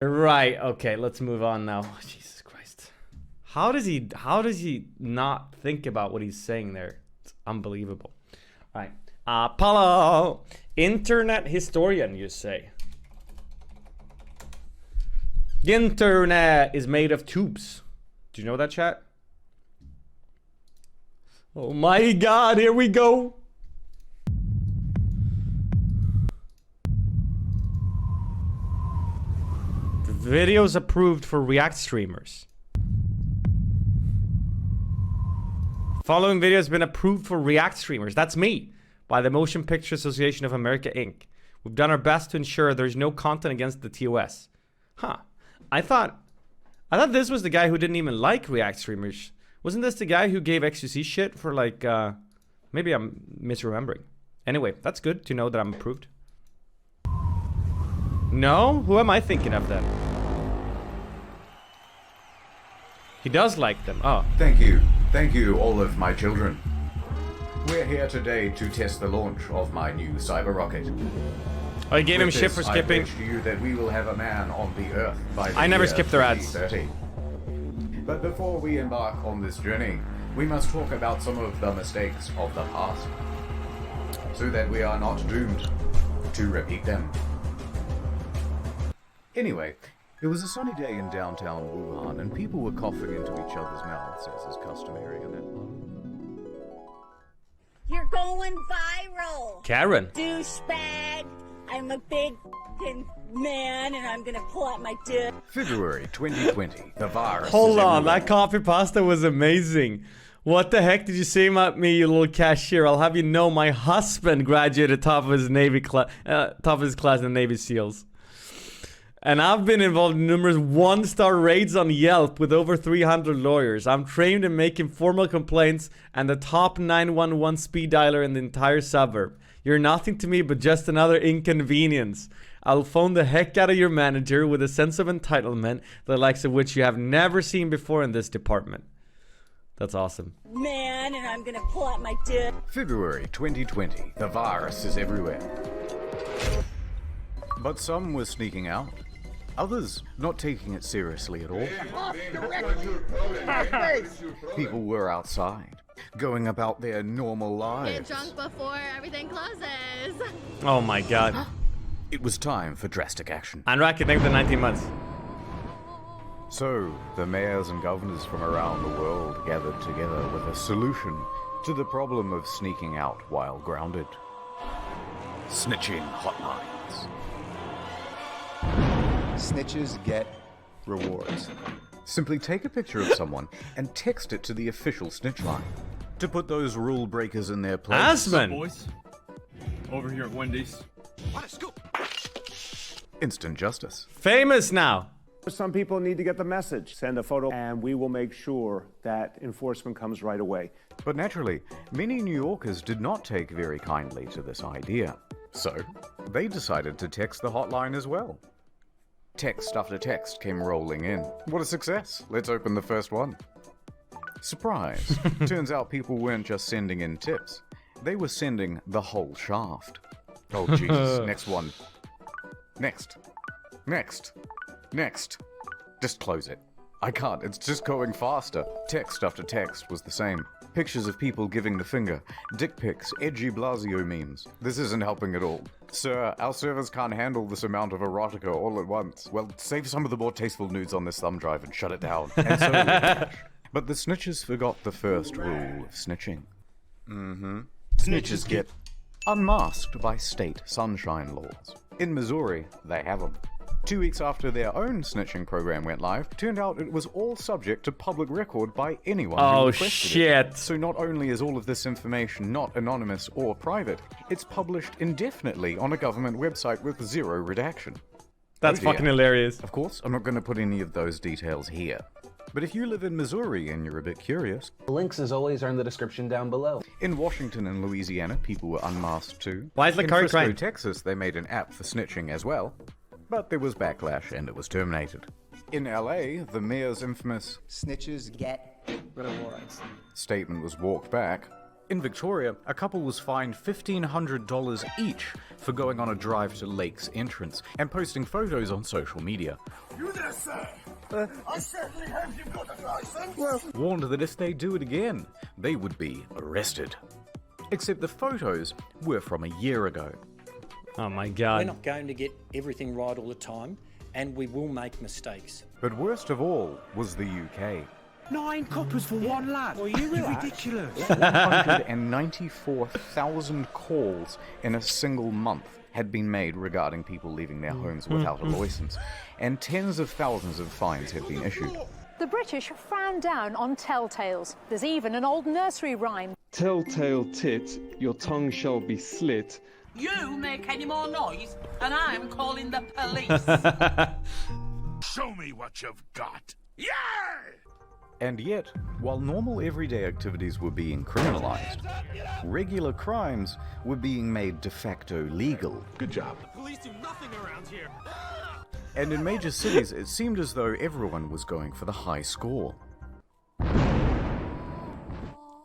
Right, okay, let's move on now. Oh, Jesus Christ. How does he not think about what he's saying there? It's unbelievable. All right. Apollo, internet historian, you say. The internet is made of tubes. Do you know that, chat? Oh my god, here we go. The video's approved for React streamers. Following video has been approved for React streamers. That's me, by the Motion Picture Association of America, Inc. We've done our best to ensure there's no content against the TOS. Huh. I thought this was the guy who didn't even like React streamers. Wasn't this the guy who gave XQC shit for like, maybe I'm misremembering. Anyway, that's good to know that I'm approved. No? Who am I thinking of then? He does like them. Oh. Thank you. Thank you, all of my children. We're here today to test the launch of my new cyber rocket. Oh, he gave him shit for skipping. I pledge to you that we will have a man on the Earth by the I never year skip their ads. 2030. But before we embark on this journey, we must talk about some of the mistakes of the past, so that we are not doomed to repeat them. Anyway, it was a sunny day in downtown Wuhan, and people were coughing into each other's mouths, as is customary in that part. You're going viral. Karen. Douchebag. I'm a big man and I'm gonna pull out my dick. February 2020, TheVarus. Hold on, that coffee pasta was amazing. What the heck did you say about me, you little cashier? I'll have you know my husband graduated top of his class in the Navy SEALs. And I've been involved in numerous one-star raids on Yelp with over 300 lawyers. I'm trained in making formal complaints and the top 911 speed dialer in the entire suburb. You're nothing to me but just another inconvenience. I'll phone the heck out of your manager with a sense of entitlement, the likes of which you have never seen before in this department. That's awesome. Man, and I'm gonna pull out my dick. February 2020, TheVarus is everywhere. But some were sneaking out. Others not taking it seriously at all. People were outside, going about their normal lives. Get drunk before everything closes. Oh my god. It was time for drastic action. And Racket, thank you for the 19 months. So, the mayors and governors from around the world gathered together with a solution to the problem of sneaking out while grounded. Snitching hotlines. Snitches get rewards. Simply take a picture of someone and text it to the official snitch line to put those rule breakers in their place. Asman! Boys, over here at Wendy's. What a scoop! Instant justice. Famous now. Some people need to get the message. Send a photo and we will make sure that enforcement comes right away. But naturally, many New Yorkers did not take very kindly to this idea. So, they decided to text the hotline as well. Text after text came rolling in. What a success. Let's open the first one. Surprise. Turns out people weren't just sending in tips. They were sending the whole shaft. Oh Jesus, next one. Next. Next. Next. Just close it. I can't, it's just going faster. Text after text was the same. Pictures of people giving the finger, dick pics, edgy Blasio memes. This isn't helping at all. Sir, our servers can't handle this amount of erotica all at once. Well, save some of the more tasteful nudes on this thumb drive and shut it down. And so but the snitches forgot the first rule of snitching. Snitches get unmasked by state sunshine laws. In Missouri, they have them. 2 weeks after their own snitching program went live, turned out it was all subject to public record by anyone who requested shit. it. So not only is all of this information not anonymous or private, it's published indefinitely on a government website with zero redaction. That's fucking hilarious. Of course, I'm not going to put any of those details here. But if you live in Missouri and you're a bit curious, links as always are in the description down below. In Washington and Louisiana, people were unmasked too. Why is the In car Frisco, crying? Texas, they made an app for snitching as well. But there was backlash and it was terminated. In LA, the mayor's infamous Snitches get rewards. statement was walked back In Victoria, a couple was fined $1,500 each for going on a drive to Lake's entrance and posting photos on social media. You there, sir? I certainly hope you've got a license. Warned that if they do it again, they would be arrested. Except the photos were from a year ago. Oh my We're god. not going to get everything right all the time, and we will make mistakes. But worst of all was the UK. 9 coppers for one lad. Well, you relax. Ridiculous. 194,000 calls in a single month had been made regarding people leaving their homes without a license, and tens of thousands of fines had been issued. The British frown down on telltales. There's even an old nursery rhyme. Telltale tit, your tongue shall be slit. You make any more noise, and I'm calling the police. Show me what you've got. Yeah! And yet, while normal everyday activities were being criminalized, regular crimes were being made de facto legal. Good job. Police do nothing around here. And in major cities, it seemed as though everyone was going for the high score.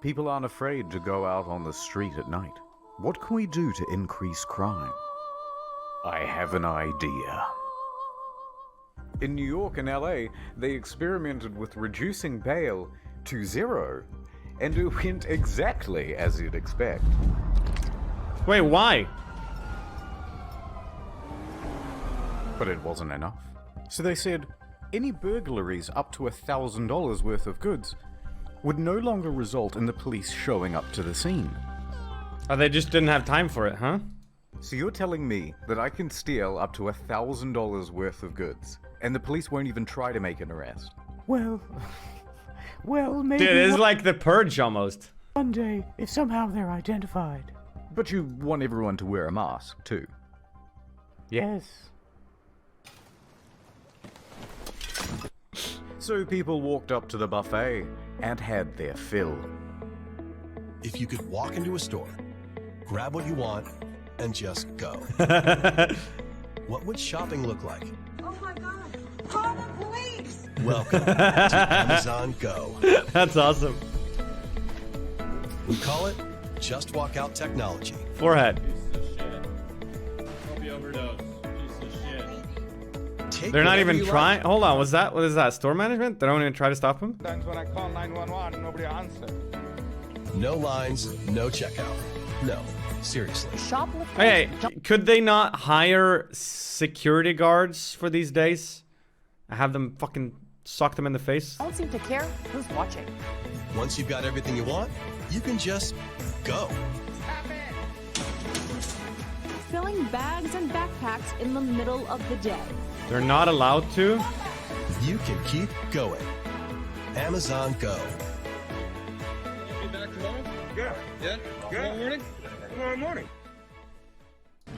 People aren't afraid to go out on the street at night. What can we do to increase crime? I have an idea. In New York and LA, they experimented with reducing bail to 0, and it went exactly as you'd expect. Wait, why? But it wasn't enough. So they said any burglaries up to $1,000 worth of goods would no longer result in the police showing up to the scene. Oh, they just didn't have time for it, huh? So you're telling me that I can steal up to $1,000 worth of goods, and the police won't even try to make an arrest? Well, maybe. Dude, it's like the purge almost. One day, if somehow they're identified. But you want everyone to wear a mask, too. Yes. So people walked up to the buffet and had their fill. If you could walk into a store, grab what you want, and just go, what would shopping look like? Oh my God! Call the police! Welcome to Amazon Go. That's awesome. We call it Just Walk Out Technology. Forehead. Hope you overdose. Piece of shit. Take They're not whatever even you trying. like. Hold on, what is that? Store management? They don't even try to stop him? When I call 911, nobody answers. No lines, no checkout. No, seriously. Hey, could they not hire security guards for these days? Have them fucking sock them in the face? Don't seem to care who's watching. Once you've got everything you want, you can just go. Filling bags and backpacks in the middle of the day. They're not allowed to? You can keep going. Amazon Go. Be back tomorrow? Yeah. Tomorrow morning? Tomorrow morning.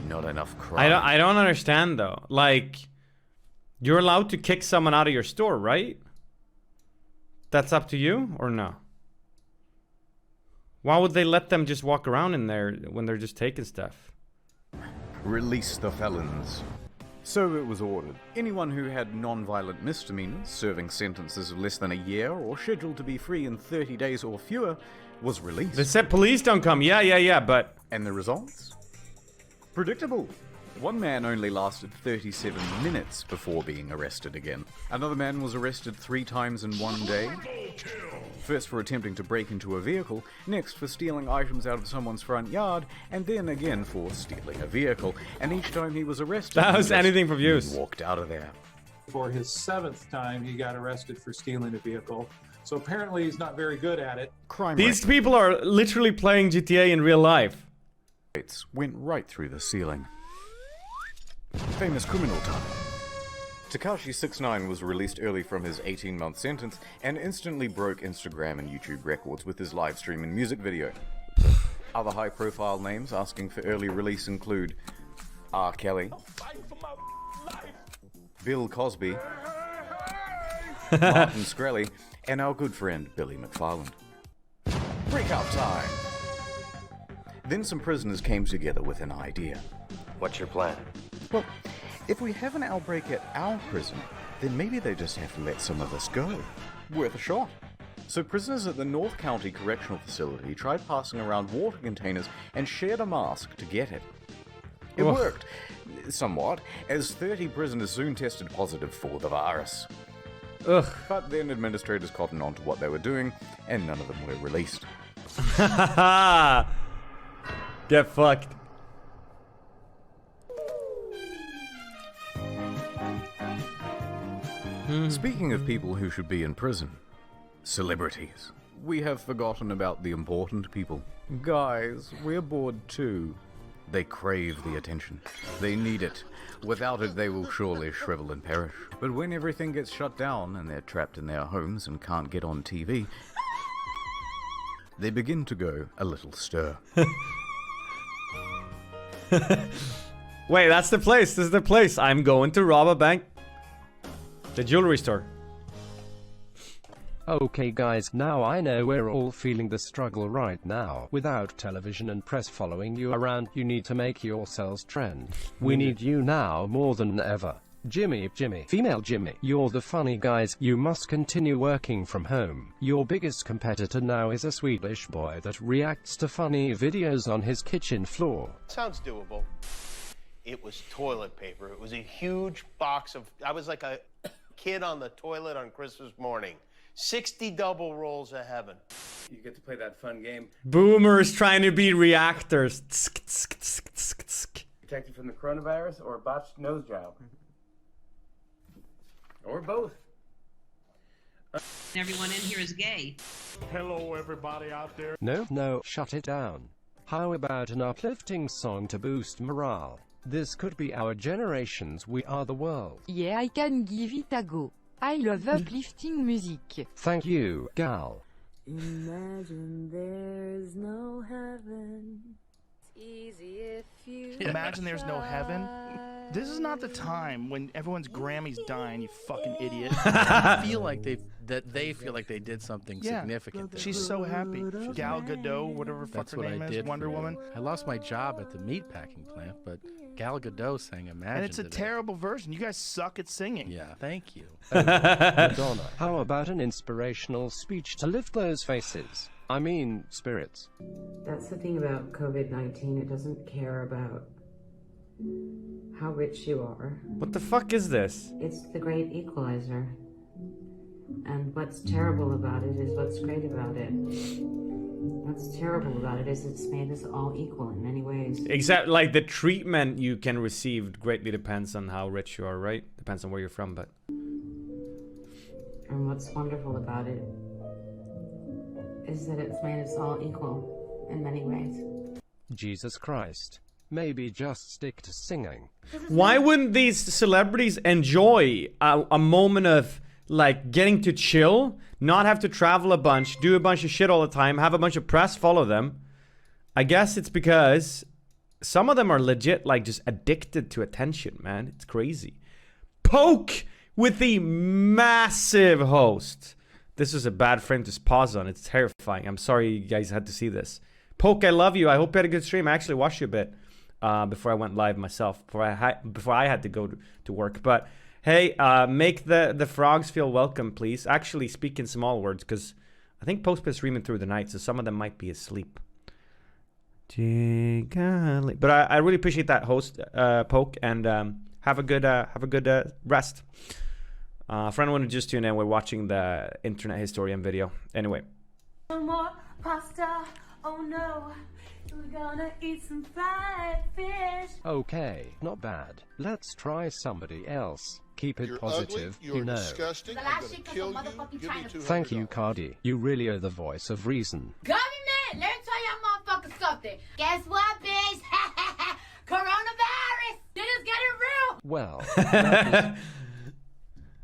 Not enough crime. I don't understand though. Like, you're allowed to kick someone out of your store, right? That's up to you or no? Why would they let them just walk around in there when they're just taking stuff? Release the felons. So it was ordered. Anyone who had non-violent misdemeanors, serving sentences of less than a year, or scheduled to be free in 30 days or fewer, was released. They said police don't come. Yeah, but... And the results? Predictable. One man only lasted 37 minutes before being arrested again. Another man was arrested 3 times in one day. First for attempting to break into a vehicle, next for stealing items out of someone's front yard, and then again for stealing a vehicle. And each time he was arrested, That was he just anything from use. walked out of there. For his 7th time, he got arrested for stealing a vehicle. So apparently he's not very good at it. Crime These people are literally playing GTA in real life. rates went right through the ceiling. Famous criminal time. Tekashi 69 was released early from his 18-month sentence and instantly broke Instagram and YouTube records with his live stream and music video. Other high-profile names asking for early release include R. Kelly, Bill Cosby, Martin Shkreli, and our good friend Billy McFarland. Breakout time! Then some prisoners came together with an idea. What's your plan? Well, if we have an outbreak at our prison, then maybe they just have to let some of us go. Worth a shot. So prisoners at the North County Correctional Facility tried passing around water containers and shared a mask to get it. It worked, somewhat, as 30 prisoners soon tested positive for the virus. Ugh. But then administrators cottoned on to what they were doing, and none of them were released. Get fucked. Speaking of people who should be in prison, celebrities. We have forgotten about the important people. Guys, we're bored too. They crave the attention. They need it. Without it, they will surely shrivel and perish. But when everything gets shut down and they're trapped in their homes and can't get on TV, they begin to go a little stir. Wait, that's the place. This is the place. I'm going to rob a bank. The jewelry store. Okay guys, now I know we're all feeling the struggle right now. Without television and press following you around, you need to make yourselves trend. We need you now more than ever. Jimmy, female Jimmy, you're the funny guys. You must continue working from home. Your biggest competitor now is a Swedish boy that reacts to funny videos on his kitchen floor. Sounds doable. It was toilet paper. It was a huge box of, I was like a kid on the toilet on Christmas morning. 60 double rolls of heaven. You get to play that fun game. Boomers trying to be reactors. Protected from the coronavirus or a botched nose job. Or both. Everyone in here is gay. Hello, everybody out there. No, shut it down. How about an uplifting song to boost morale? This could be our generation's We Are the World. Yeah, I can give it a go. I love uplifting music. Thank you, gal. Imagine there's no heaven. It's easy if you Imagine there's no heaven. This is not the time when everyone's Grammy's dying, you fucking idiot. I feel like they feel like they did something significant there. She's so happy. Gal Gadot, whatever fuck her name is, Wonder Woman. I lost my job at the meatpacking plant, but Gal Gadot sang Imagine. And it's a terrible version. You guys suck at singing. Yeah, thank you. Madonna, how about an inspirational speech to lift those faces? I mean, spirits. That's the thing about COVID-19. It doesn't care about how rich you are. What the fuck is this? It's the great equalizer. And what's terrible about it is what's great about it. What's terrible about it is it's made us all equal in many ways. Exactly, like the treatment you can receive greatly depends on how rich you are, right? Depends on where you're from, but... And what's wonderful about it is that it's made us all equal in many ways. Jesus Christ. Maybe just stick to singing. Why wouldn't these celebrities enjoy a moment of, like, getting to chill, not have to travel a bunch, do a bunch of shit all the time, have a bunch of press follow them? I guess it's because some of them are legit, like, just addicted to attention, man. It's crazy. Poke with the massive host. This is a bad frame to pause on. It's terrifying. I'm sorry you guys had to see this. Poke, I love you. I hope you had a good stream. I actually watched you a bit before I went live myself, before I had to go to work. But hey, make the frogs feel welcome, please. Actually, speak in small words, because I think Poke's been streaming through the night, so some of them might be asleep. But I really appreciate that host, Poke, and have a good rest. For anyone who just tuned in, we're watching the Internet Historian video. Anyway. No more pasta. Oh no. We're gonna eat some fried fish. Okay, not bad. Let's try somebody else. Keep it You're positive, ugly, you're you know. disgusting. I'm gonna kill you. Give me $200. Thank you, Cardi. You really are the voice of reason. Government, let me tell y'all motherfuckers something. Guess what, bitch? Coronavirus. This is getting real. Well,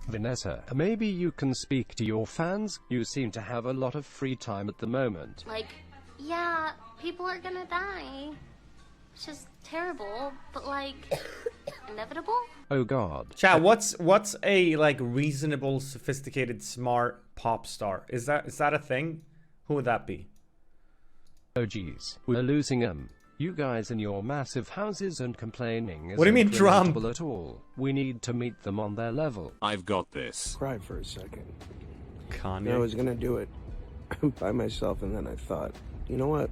Vanessa, maybe you can speak to your fans. You seem to have a lot of free time at the moment. Like, yeah, people are gonna die. It's just terrible, but like, inevitable? Oh god. Chat, what's a, like, reasonable, sophisticated, smart pop star? Is that a thing? Who would that be? Oh geez, we're losing them. You guys in your massive houses and complaining What do you mean, isn't Trump? relatable at all. We need to meet them on their level. I've got this. Cry for a second. Kanye. I was gonna do it by myself, and then I thought, you know what?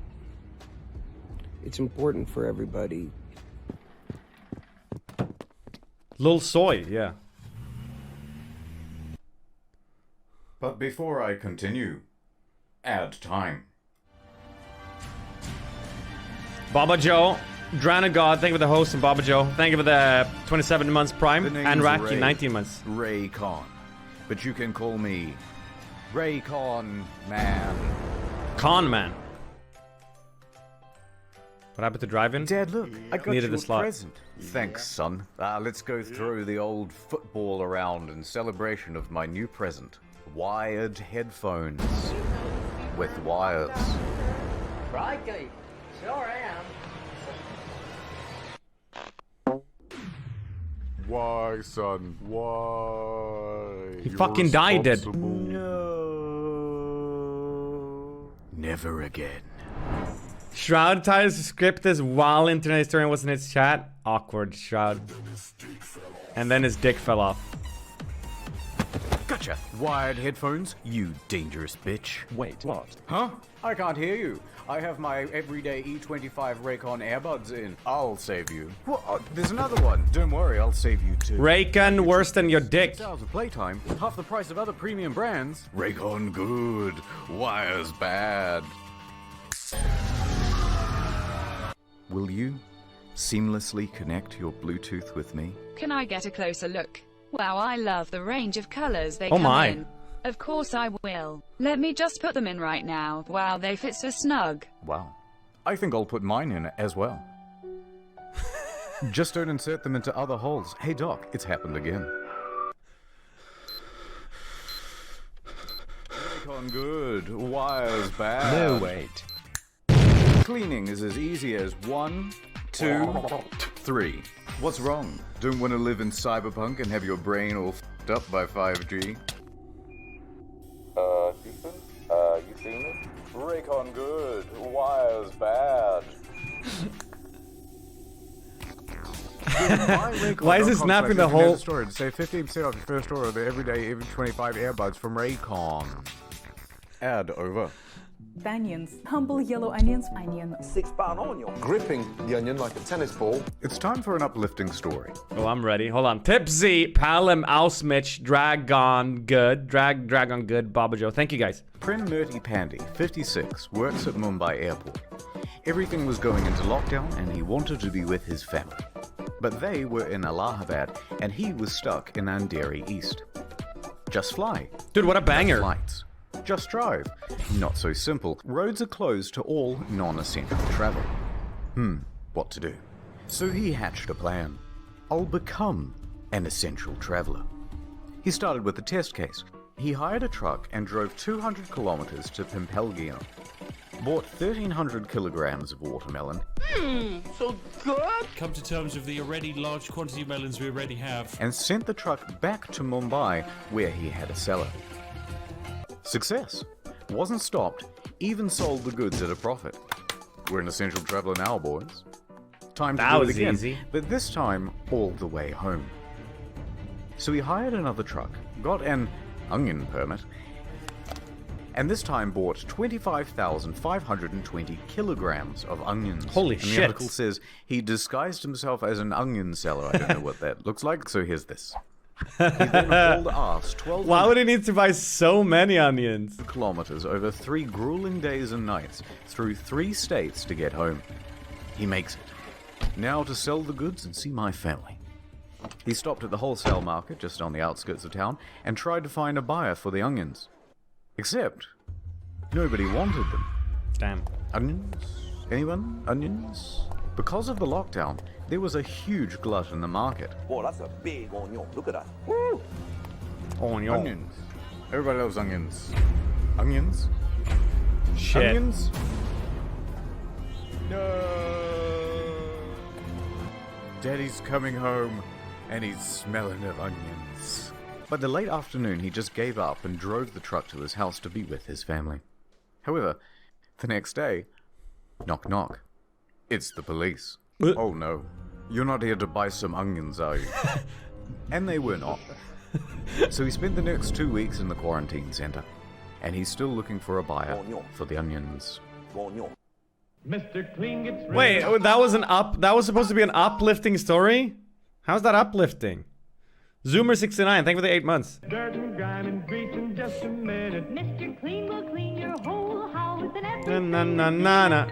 It's important for everybody. Lil Soy, yeah. But before I continue, ad time. Baba Joe, Drana God, thank you for the host, and Baba Joe, thank you for the 27 months Prime, The name and is Raki, Ray. 19 months. Ray Con. But you can call me Ray Con Man. Con Man. What happened to driving? Dad, look, I got Needed you a slot. present. Thanks, son. Let's go throw the old football around in celebration of my new present. Wired headphones. With wires. Crikey, sure am. Why, son? Why? He fucking died, Dad. No. Never again. Shroud ties the script as while internet historian was in his chat. Awkward, Shroud. And then his dick fell off. Gotcha. Wired headphones, you dangerous bitch. Wait, what? Huh? I can't hear you. I have my everyday E25 Raycon earbuds in. I'll save you. Well, there's another one. Don't worry, I'll save you too. Raycon worse than your dick. 6 hours of playtime, half the price of other premium brands. Raycon good, wires bad. Will you seamlessly connect your Bluetooth with me? Can I get a closer look? Wow, I love the range of colors they Oh come my. in. Of course I will. Let me just put them in right now. Wow, they fit so snug. Wow. I think I'll put mine in as well. Just don't insert them into other holes. Hey Doc, it's happened again. Raycon good, wires bad. No, wait. Cleaning is as easy as 1, 2, 3. What's wrong? Don't want to live in cyberpunk and have your brain all f***ed up by 5G? Houston? You seen it? Raycon good, wires bad. Why is it snapping the whole... Store to save 15% off your first order of the everyday EV25 earbuds from Raycon. Ad over. Onions, humble yellow onions, 6-pound onion. Gripping the onion like a tennis ball. It's time for an uplifting story. Oh, I'm ready. Hold on. Tipsy, Palem, Ausmitch, Dragon Good, Dragon Good, Baba Joe. Thank you guys. Prem Murti Pandey, 56, works at Mumbai airport. Everything was going into lockdown and he wanted to be with his family. But they were in Allahabad and he was stuck in Andheri East. Just fly. Dude, what a banger. Flights. Just drive. Not so simple. Roads are closed to all non-essential travel. What to do? So he hatched a plan. I'll become an essential traveler. He started with a test case. He hired a truck and drove 200 kilometers to Pimpelgian. Bought 1,300 kilograms of watermelon. So good. Come to terms with the already large quantity of melons we already have. And sent the truck back to Mumbai, where he had a cellar. Success. Wasn't stopped, even sold the goods at a profit. We're an essential traveler now, boys. Time to do it again, easy. but this time all the way home. So he hired another truck, got an onion permit, and this time bought 25,520 kilograms of onions. Holy and shit. The article says he disguised himself as an onion seller. I don't know what that looks like, so here's this. He then hauled ass 12 Why would he need to buy so many onions? kilometers over 3 grueling days and nights through 3 states to get home. He makes it. Now to sell the goods and see my family. He stopped at the wholesale market just on the outskirts of town and tried to find a buyer for the onions. Except, nobody wanted them. Damn. Onions? Anyone? Onions? Because of the lockdown, there was a huge glut in the market. Whoa, that's a big onion. Look at that. Woo! Onion. Onions. Everybody loves onions. Onions? Shit. Onions? No. Daddy's coming home, and he's smelling of onions. By the late afternoon, he just gave up and drove the truck to his house to be with his family. However, the next day, knock knock. It's the police. Oh no, you're not here to buy some onions, are you? And they were not. So he spent the next 2 weeks in the quarantine center. and he's still looking for a buyer for the onions. Mr. Clean gets Wait, that was supposed to be an uplifting story? How's that uplifting? Zoomer69, thank you for the 8 months. dirt and grime and grease in just a minute. Mr. Clean will clean your whole house and everything. Na na na na.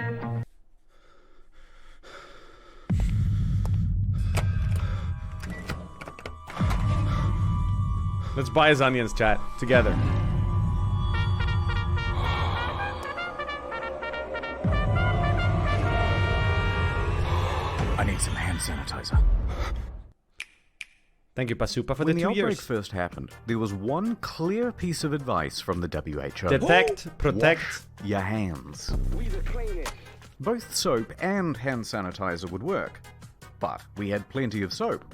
Let's buy his onions, chat, together. I need some hand sanitizer. Thank you, Pasupa, for When the the 2 outbreak years. first happened, there was one clear piece of advice from the WHO. Detect, protect. Wash your hands. Both soap and hand sanitizer would work, but we had plenty of soap.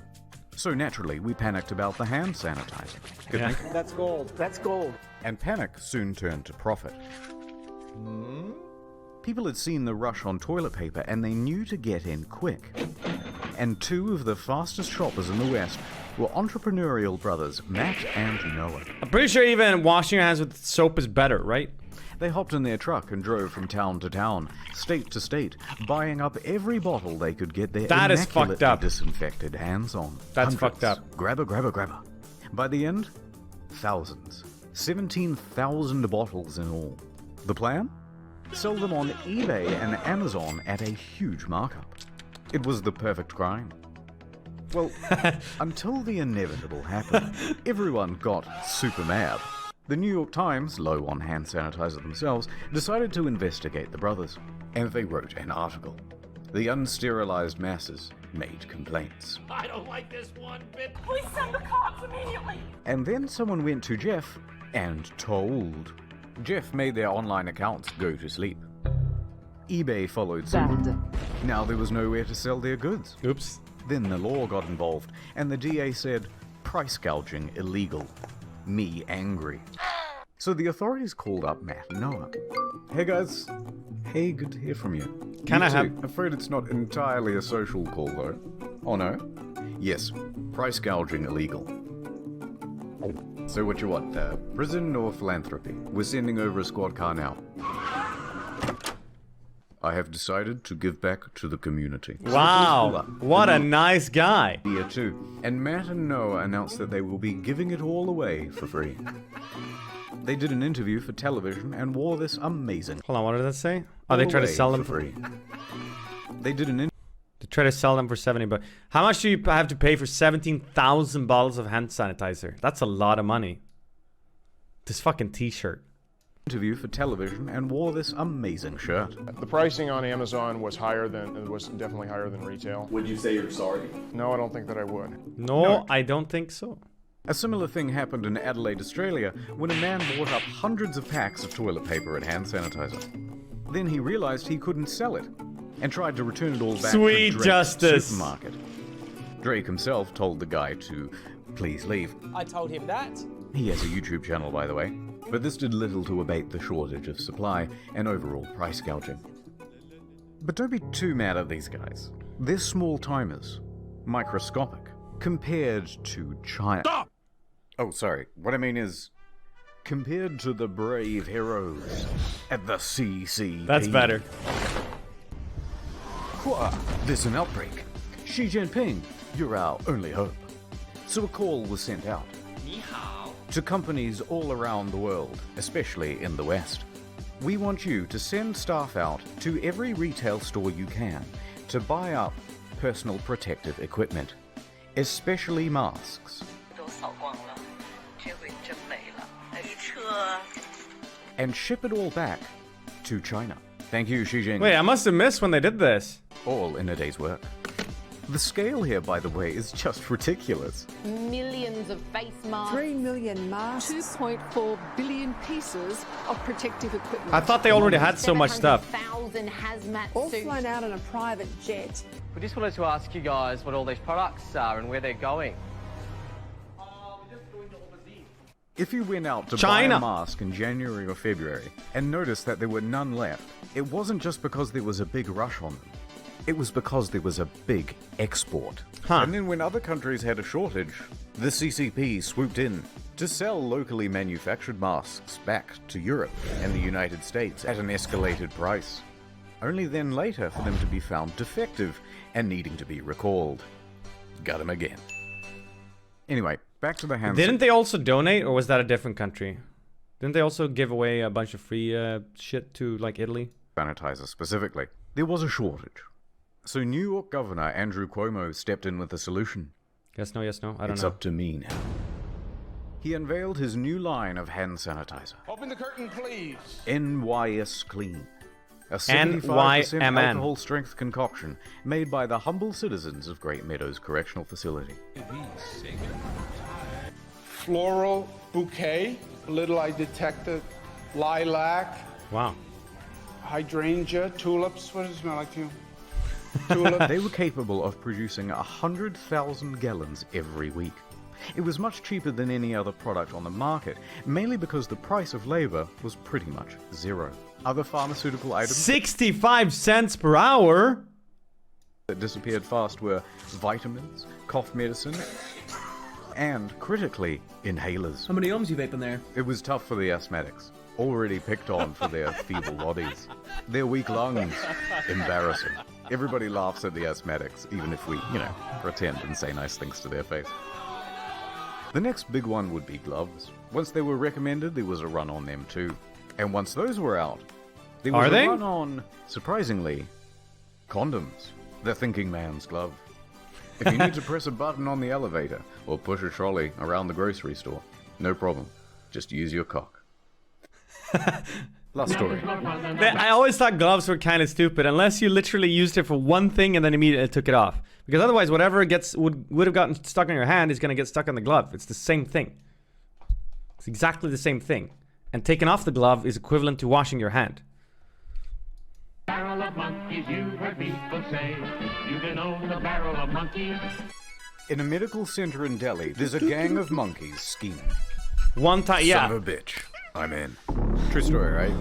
So naturally, we panicked about the hand sanitizer. Good Yeah. thinking. That's gold. That's gold. And panic soon turned to profit. People had seen the rush on toilet paper and they knew to get in quick. And two of the fastest shoppers in the West were entrepreneurial brothers, Matt and Noah. I'm pretty sure even washing your hands with soap is better, right? They hopped in their truck and drove from town to town, state to state, buying up every bottle they could get their That is fucked immaculately up. disinfected hands on. That's Hundreds. fucked up. Grabber, grabber, grabber. By the end, thousands. 17,000 bottles in all. The plan? Sell them on eBay and Amazon at a huge markup. It was the perfect crime. Well, until the inevitable happened, everyone got super mad. The New York Times, low on hand sanitizer themselves, decided to investigate the brothers, and they wrote an article. The unsterilized masses made complaints. I don't like this one bit. Please send the cops immediately. And then someone went to Jeff and told. Jeff made their online accounts go to sleep. eBay followed suit. Now there was nowhere to sell their goods. Oops. Then the law got involved, and the DA said, price gouging illegal. Me angry. So the authorities called up Matt and Noah. Hey guys. Hey, good to hear from you. Can You I have- too. Afraid it's not entirely a social call though. Oh no? Yes, price gouging illegal. So what you want, prison or philanthropy? We're sending over a squad car now. I have decided to give back to the community. So please pull Wow, up. what a The nice guy. Here too. And Matt and Noah announced that they will be giving it all away for free. They did an interview for television and wore this amazing. Hold on, what did that say? Oh, they try to sell them for free. They did an They try to sell them for 70 bucks. How much do you have to pay for 17,000 bottles of hand sanitizer? That's a lot of money. This fucking t-shirt. interview for television and wore this amazing shirt. The pricing on Amazon was definitely higher than retail. Would you say you're sorry? No, I don't think that I would. No, I don't think so. A similar thing happened in Adelaide, Australia, when a man bought up hundreds of packs of toilet paper and hand sanitizer. Then he realized he couldn't sell it, and tried to return it all back Sweet to Drake's justice. supermarket. Drake himself told the guy to please leave. I told him that. He has a YouTube channel, by the way, but this did little to abate the shortage of supply and overall price gouging. But don't be too mad at these guys. They're small timers, microscopic, compared to China. Stop! Oh, sorry. What I mean is, compared to the brave heroes at the CCP. That's better. There's an outbreak. Xi Jinping, you're our only hope. So a call was sent out to companies all around the world, especially in the West. We want you to send staff out to every retail store you can to buy up personal protective equipment, especially masks, and ship it all back to China. Thank you, Xi Jinping. Wait, I must have missed when they did this. All in a day's work. The scale here, by the way, is just ridiculous. Millions of face masks. 3 million masks. 2.4 billion pieces of protective equipment. I thought they already had so much stuff. 700,000 hazmat All suits. flown out on a private jet. We just wanted to ask you guys what all these products are and where they're going. If you went out to China. buy a mask in January or February and noticed that there were none left, it wasn't just because there was a big rush on them. It was because there was a big export. And then when other countries had a shortage, the CCP swooped in to to sell locally manufactured masks back to Europe and the United States at an escalated price. Only then later for them to be found defective and needing to be recalled. Got him again. Anyway, back to the hand. Didn't they also donate, or was that a different country? Didn't they also give away a bunch of free shit to, like, Italy? Sanitizer specifically. There was a shortage. So New York Governor Andrew Cuomo stepped in with a solution. Yes, no, I don't know. It's up to me now. He unveiled his new line of hand sanitizer. Open the curtain, please. NYS Clean. A 75% alcohol strength concoction made by the humble citizens of Great Meadows Correctional Facility. Floral bouquet. Little I detected lilac. Wow. Hydrangea, tulips. What does it smell like to you? Tulips. They were capable of producing 100,000 gallons every week. It was much cheaper than any other product on the market, mainly because the price of labor was pretty much zero. Other pharmaceutical items 65 cents per hour that disappeared fast were vitamins, cough medicine, and, critically, inhalers. How many ohms you vaping there? It was tough for the asthmatics, already picked on for their feeble bodies. Their weak lungs, embarrassing. Everybody laughs at the asthmatics, even if we, pretend and say nice things to their face. The next big one would be gloves. Once they were recommended, there was a run on them too. And once those were out, there was a run on, surprisingly, condoms. The thinking man's glove. If you need to press a button on the elevator or push a trolley around the grocery store, no problem. Just use your cock. Last story. I always thought gloves were kind of stupid unless you literally used it for one thing and then immediately took it off. Because otherwise, whatever would have gotten stuck on your hand is going to get stuck on the glove. It's the same thing. It's exactly the same thing. And taking off the glove is equivalent to washing your hand. Barrel of monkeys, you've heard people say. You can own the barrel of monkeys. In a medical center in Delhi, there's a gang of monkeys scheming. One time, yeah. Son of a bitch. I'm in. True story, right?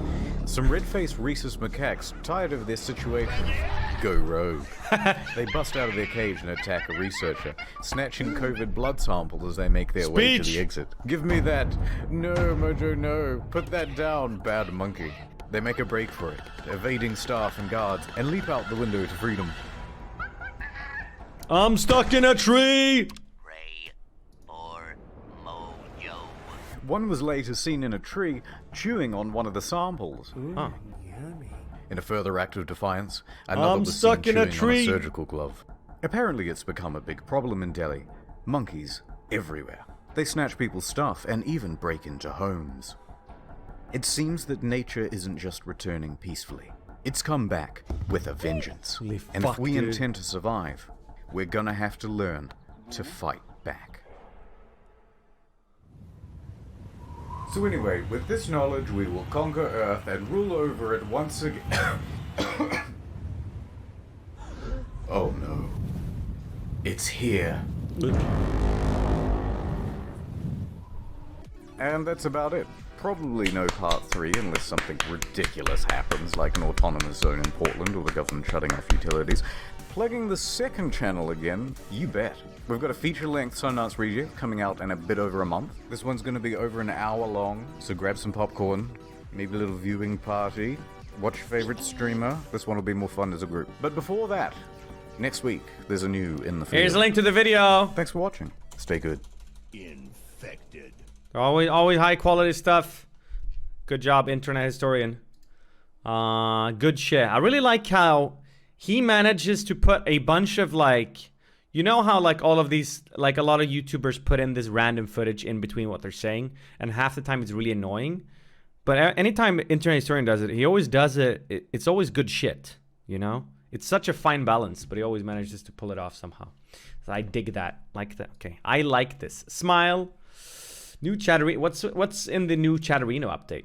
Some red-faced rhesus macaques, tired of their situation, go rogue. They bust out of their cage and attack a researcher, snatching COVID blood samples as they make their way to the exit. Give me that. No, Mojo, no. Put that down, bad monkey. They make a break for it, evading staff and guards, and leap out the window to freedom. I'm stuck in a tree! One was later seen in a tree, chewing on one of the samples. Huh. In a further act of defiance, another was seen chewing on a surgical glove. Apparently it's become a big problem in Delhi. Monkeys everywhere. They snatch people's stuff and even break into homes. It seems that nature isn't just returning peacefully. It's come back with a vengeance. And if we intend to survive, we're gonna have to learn to fight back. So anyway, with this knowledge, we will conquer Earth and rule over it once again. Oh no. It's here. And that's about it. Probably no part 3 unless something ridiculous happens, like an autonomous zone in Portland or the government shutting off utilities. Plugging the second channel again, you bet. We've got a feature-length Sundance Reject coming out in a bit over a month. This one's going to be over an hour long, so grab some popcorn, maybe a little viewing party, watch your favorite streamer. This one will be more fun as a group. But before that, next week, there's a new In the Field. Here's a link to the video. Thanks for watching. Stay good. Infected. Always high quality stuff. Good job, internet historian. Good shit. I really like how he manages to put a bunch of, like, you know how, like, all of these, like, a lot of YouTubers put in this random footage in between what they're saying, and half the time it's really annoying. But anytime internet historian does it, he always does it. It's always good shit, you know? It's such a fine balance, but he always manages to pull it off somehow. So I dig that. Like that. Okay, I like this. Smile. New Chatterino. What's in the new Chatterino update?